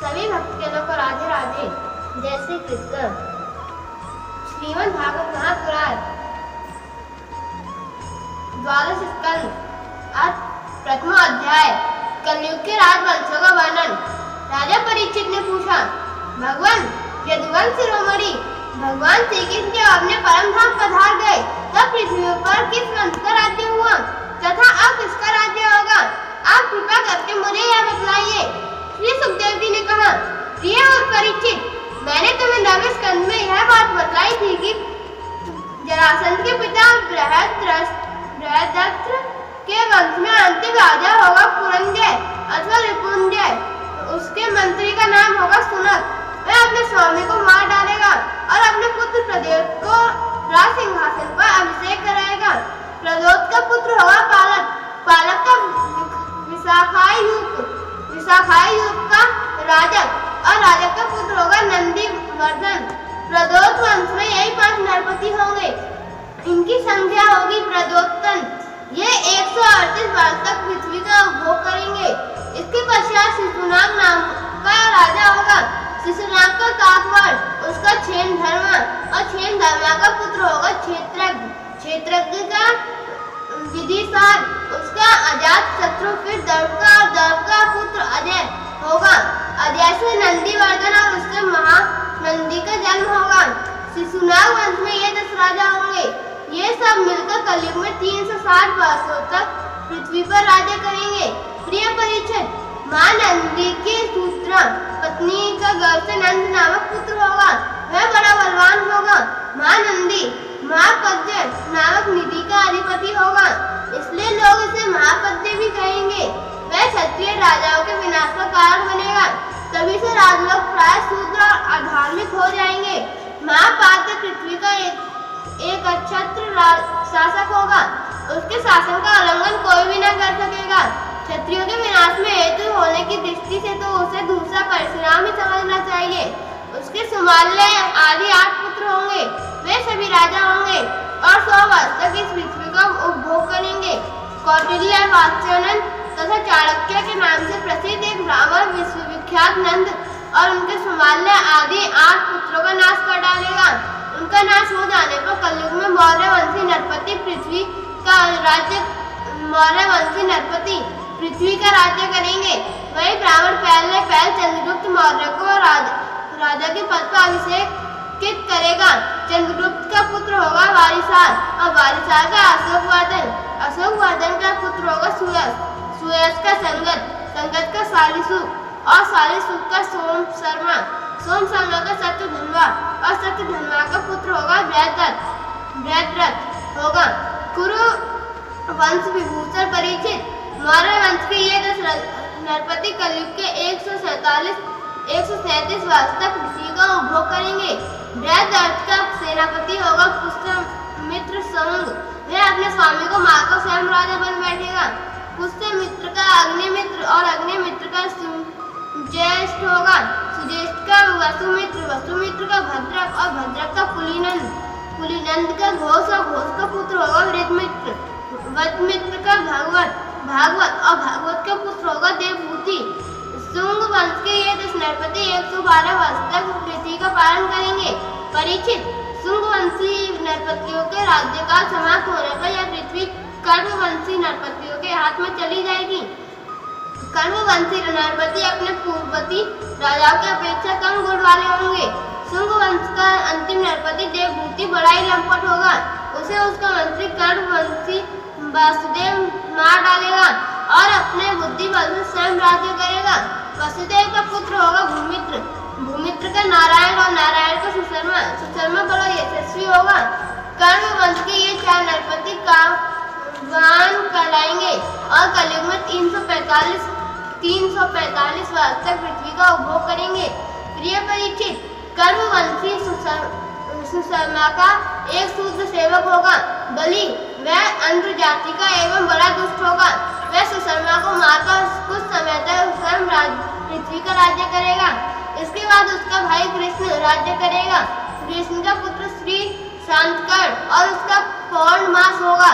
सभी भक्तजनों को राधे राधे। जय श्री कृष्ण। श्रीमद् भागवत महापुराण द्वादश स्कंद प्रथम अध्याय कलयुग के राजवंशों का वर्णन। राजा परीक्षित ने पूछा, भगवान यदुवंश शिरोमणि भगवान श्री कृष्ण जब अपने परम धाम पधार गए तब पृथ्वी पर किस वंश का राज्य हुआ तथा अब किसका राज्य होगा? आप कृपा करके मुझे यह बतलाइए। श्री सुखदेव जी ने कहा, प्रिय और परीक्षित, मैंने तुम्हें नवे स्कंद में यह बात बतलाई थी कि जरासंध के पिता बृहद्रथ के वंश में अंतिम राजा होगा पुरंजय अथवा रिपुंजय। उसके मंत्री का नाम होगा सुनक। वह अपने स्वामी को मार डालेगा और अपने पुत्र प्रद्योत को राज सिंहासन पर अभिषेक कराएगा। प्रद्योत का पुत्र होगा पालक, पालक का विशाखायुग का राजक और राजक का पुत्र होगा नंदीवर्धन। प्रद्योत वंश में यही 5 नरपति होंगे। इनकी संख्या होगी प्रद्योतन। ये 138 वर्ष तक पृथ्वी का उपभोग करेंगे। इसके पश्चात शिशुनाग नाम का राजा होगा। शिशुनाग का तात्पर्य उसका क्षेम धर्मा और क्षेम धर्मा का पुत्र होगा क्षेत्रज्ञ। क्षेत्रज्ञ का विधिसार उसका अजात शत्रु, फिर दर्भ का पुत्र अजय होगा। अजय से नंदीवर्धन और उससे महानंदी का जन्म होगा। शिशुनाग वंश में ये 10 राजा होंगे। ये सब मिलकर कलयुग में 360 वर्षों तक पृथ्वी पर राज्य करेंगे। प्रिय परीक्षित, मां नंदी की सूत्रा पत्नी का गर्भ से नंद नामक पुत्र होगा। वह बड़ा बलवान होगा। मां नंदी महापद्य नामक निधि का अधिपति होगा, इसलिए लोग इसे महापद्य भी कहेंगे। वह क्षत्रिय राजाओं के विनाश का कारण बनेगा। तभी से राजलोक प्राय शूद्र और अधार्मिक हो जाएंगे। महापाद्य पृथ्वी का एक अक्षत्र शासक होगा। उसके शासन का उल्लंघन कोई भी न कर सकेगा। क्षत्रियों के विनाश में हेतु होने की दृष्टि से तो उसे दूसरा परशुराम ही समझना चाहिए। उसके सुमाल्य आदि 8 पुत्र होंगे। वे सभी राजा होंगे और 100 वर्ष तक इस पृथ्वी का उपभोग करेंगे। कौटिल्य, वात्स्यनंद तथा चाणक्य के नाम से प्रसिद्ध एक ब्राह्मण विश्वविख्यात नंद और उनके सुमाल्य आदि 8 पुत्रों का नाश कर डालेगा। उनका नाश हो जाने पर कलयुग में मौर्यवंशी नरपति पृथ्वी का राज्य करेंगे। वही ब्राह्मण पहले चंद्रगुप्त मौर्य को राजा के पद पर अभिषेकित करेगा। चंद्रगुप्त का पुत्र होगा वारिसार और वारिसार का अशोकवर्धन। अशोकवर्धन का पुत्र होगा सुयश, सुयश का संगत, संगत का सालिसुक और सालिसुक का सोम शर्मा, सोम शर्मा का शत्रुधन्वा और शत्रुधन्वा का पुत्र होगा बृहद्रथ होगा। कुरु वंश विभूषण परीक्षित, मौर्य वंश के ये 10 नरपति कलयुग के 137 वर्ष तक पृथ्वी का उपभोग करेंगे। बृहद्रथ का सेनापति होगा पुष्यमित्र संग। वह अपने स्वामी को मारकर स्वयं राजा बन बैठेगा। पुष्यमित्र का अग्निमित्र और अग्निमित्र का सुज्येष्ठ होगा। सुज्येष्ठ का वसुमित्र, वसुमित्र का भद्रक और भद्रक का पुलिनंद, पुलिनंद का घोष और घोष का पुत्र होगा वृद्धमित्र, वृद्धमित्र का भागवत और भागवत का पुत्र होगा देवभूति। शुंग वंश के ये 10 नरपति 112 वर्ष तक पृथ्वी का पालन करेंगे। परीक्षित, शुंग वंशी नरपतियों के राज्यकाल समाप्त होने पर यह पृथ्वी कर्मवंशी नरपतियों के हाथ में चली जाएगी। कर्मवंशी नरपति अपने पूर्ववर्ती राजाओं की अपेक्षा कम गुण वाले होंगे। शुंग वंश का अंतिम नरपति देवभूति बड़ा ही लंपट होगा। उसे उसका मंत्री कर्मवंशी वासुदेव मार डालेगा और अपने बुद्धि बल से स्वयं राज्य करेगा। वसुदेव का पुत्र होगा भूमित्र, भूमित्र का नारायण और नारायण का सुशर्मा, सुशर्मा बड़ा यशस्वी होगा। कर्म वंश के ये 4 नरपति कावान कहलाएंगे और कलयुग में 345 वर्ष तक पृथ्वी का उपभोग करेंगे। प्रिय परीक्षित, कर्मवंशी सुशर्मा का एक शूद्र सेवक होगा बलि। वह अंध्र जाति का एवं बड़ा दुष्ट होगा। वह सुशर्मा को मारकर कुछ समय तक स्वयं पृथ्वी का राज्य करेगा। इसके बाद उसका भाई कृष्ण राज्य करेगा। कृष्ण का पुत्र श्री शांतकर्ण और उसका पौर्णमास होगा।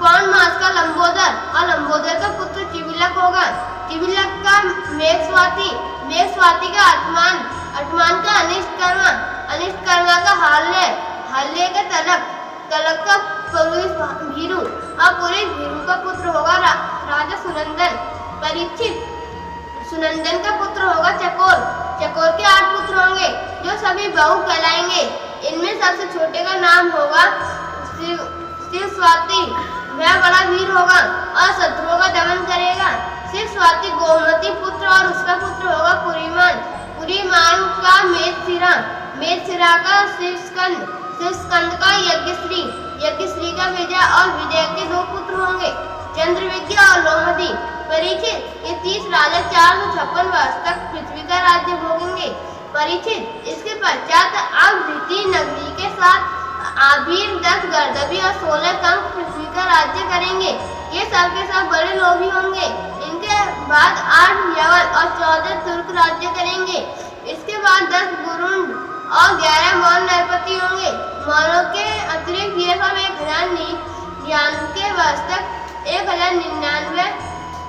पौर्णमास का लंबोदर और लंबोदर का पुत्र चिविलक होगा। चिविलक का मेघस्वाति, मेघस्वाति स्वाति का अटमान का अनिष्ट कर्मा का हाल्य का तलक का पुरुष भीरू और पुरुष भीरू का पुत्र होगा राजा सुनंदन। परीक्षित सुनंदन का पुत्र होगा चकोर के 8 पुत्र होंगे जो सभी बहु कहलाएंगे। इनमें सबसे छोटे का नाम होगा शिव स्वाति। वह बड़ा वीर होगा और शत्रुओं का दमन करेगा। शिव स्वाति गोमती पुत्र और उसका पुत्र होगा पुरीमान का मेदसिरा का शिवस्कंद का यज्ञश्री का विजय और विजय के 2 पुत्र होंगे चंद्रविज्ञा और लोमती। परीक्षित ये 30 राजा 456 वर्ष तक पृथ्वी का राज्य भोगेंगे। परीक्षित इसके पश्चात अब धृति नगरी के साथ आभीर 10 गर्दभी और 16 कंक पृथ्वी का राज्य करेंगे। ये सब के सब बड़े लोभी होंगे। इनके बाद 8 यवन और 14 तुर्क राज्य करेंगे। इसके बाद 10 गुरुंड और 11 मौन नरपति होंगे। मौनों के अतिरिक्त ये सब 1099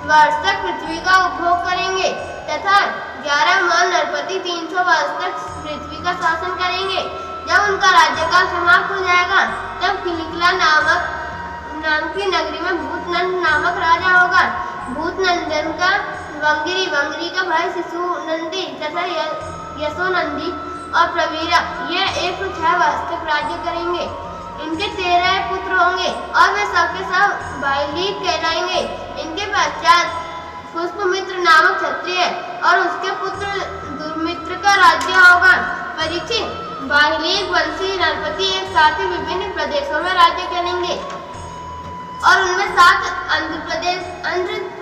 वर्ष तक पृथ्वी का उपभोग करेंगे तथा 11 मौन नरपति 300 वर्ष तक पृथ्वी का शासन करेंगे। जब उनका राज्यकाल समाप्त हो जाएगा तब किलिकिला नाम की नगरी में भूतनंद नामक राजा होगा। भूतनंदन का वंगरी का भाई शिशुनंदी तथा यशोनंदी और प्रवीरा ये 106 वर्ष तक राज्य करेंगे। इनके 13 पुत्र होंगे और वे सबके सब बाइलीक कहलाएंगे। इनके पश्चात पुष्पमित्र नामक क्षत्रिय और उसके पुत्र दुर्मित्र का राज्य होगा। परीक्षित बाइलीक वंशी नरपति एक साथ ही विभिन्न प्रदेशों में राज्य करेंगे और उनमें 7 आंध्र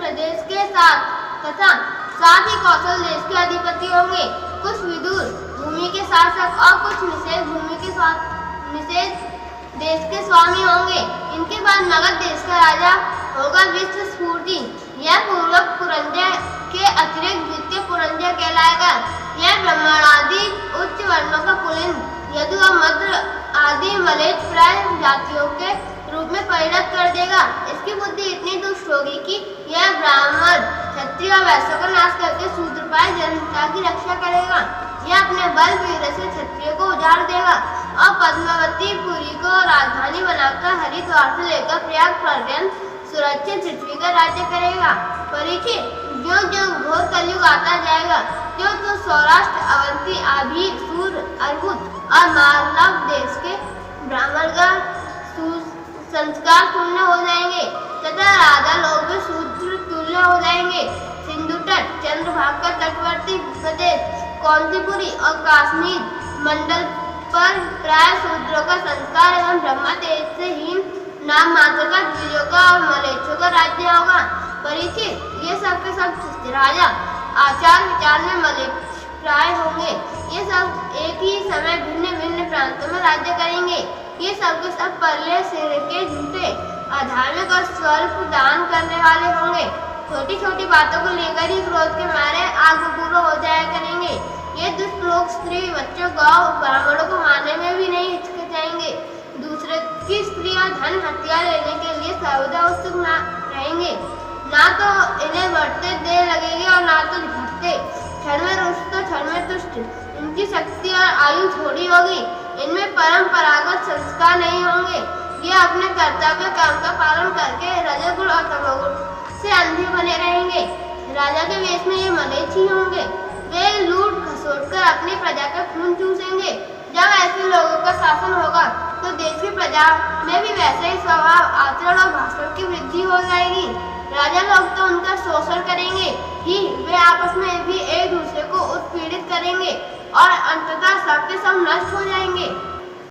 प्रदेश के साथ ही कौशल देश के अधिपति होंगे। कुछ विदुर भूमि के शासक और कुछ निषेध देश के स्वामी होंगे। इनके बाद मगध देश का राजा होगा विश्वस्फूर्ति। यह पूर्वक पुरंजय के अतिरिक्त द्वितीय पुरंजय कहलाएगा। यह ब्राह्मणादि उच्च वर्णों का पुलिंद यदु और मद्र आदि मलेच्छ प्राय जातियों के रूप में परिणत कर देगा। इसकी बुद्धि इतनी दुष्ट होगी कि यह ब्राह्मण क्षत्रिय और वैश्यों का नाश करके शूद्रपाय जनता की रक्षा करेगा। यह अपने बल वीर से क्षत्रिय को उजाड़ देगा और पद्मावती पुरी को राजधानी बनाकर हरिद्वार से लेकर प्रयाग पर्यंत सुरक्षित पृथ्वी का राज्य करेगा। परीक्षित ज्यों घोर कलयुग आता जाएगा त्यों सौराष्ट्र अवंती आभीर सूर अर्बुद और मालव देश के ब्राह्मण का संस्कार शून्य हो जाएंगे तथा राजा लोग भी शूद्र तुल्य हो जाएंगे। सिंधु तट चंद्रभाग का तटवर्ती प्रदेश कौंतीपुरी और कश्मीर मंडल पर प्राय शूद्रों का संस्कार एवं ब्रह्मा तेज से हीन नाम मात्र का द्विजों का और मलेच्छों का राज्य होगा। परीक्षित ये सब के सब राजा आचार विचार में मलेच्छ प्राय होंगे। ये सब एक ही समय भिन्न भिन्न प्रांतों में राज्य करेंगे। ये सब के सब परले सिर के झूठे अधार्मिक और स्वल्प दान करने वाले होंगे। छोटी छोटी बातों को लेकर ही क्रोध के मारे आग बबूला हो जाया करेंगे। ये दुष्ट लोग स्त्री बच्चों गौ ब्राह्मणों को मारने में भी नहीं हिचकिचाएंगे। दूसरे की स्त्री और धन हथियार लेने के लिए सर्वदा उत्सुक रहेंगे। ना तो इन्हें बढ़ते देर लगेगी और ना तो घटते। क्षण में रुष्ट तो क्षण में तुष्ट। इनकी शक्ति और आयु थोड़ी होगी। इनमें परंपरागत संस्कार नहीं होंगे। ये अपने कर्तव्य काम का पालन करके रजोगुण और तमोगुण से अंधे बने रहेंगे। राजा के वेश में ये मलेच्छ ही होंगे। वे लूट खसोट कर अपनी प्रजा का खून चूसेंगे। जब ऐसे लोगों का शासन होगा तो देश की प्रजा में भी वैसे ही स्वभाव आचरण और भाषण की वृद्धि हो जाएगी। राजा लोग तो उनका शोषण करेंगे ही, वे आपस में भी एक दूसरे को उत्पीड़ित करेंगे और अंततः सबके सब नष्ट हो जाएंगे।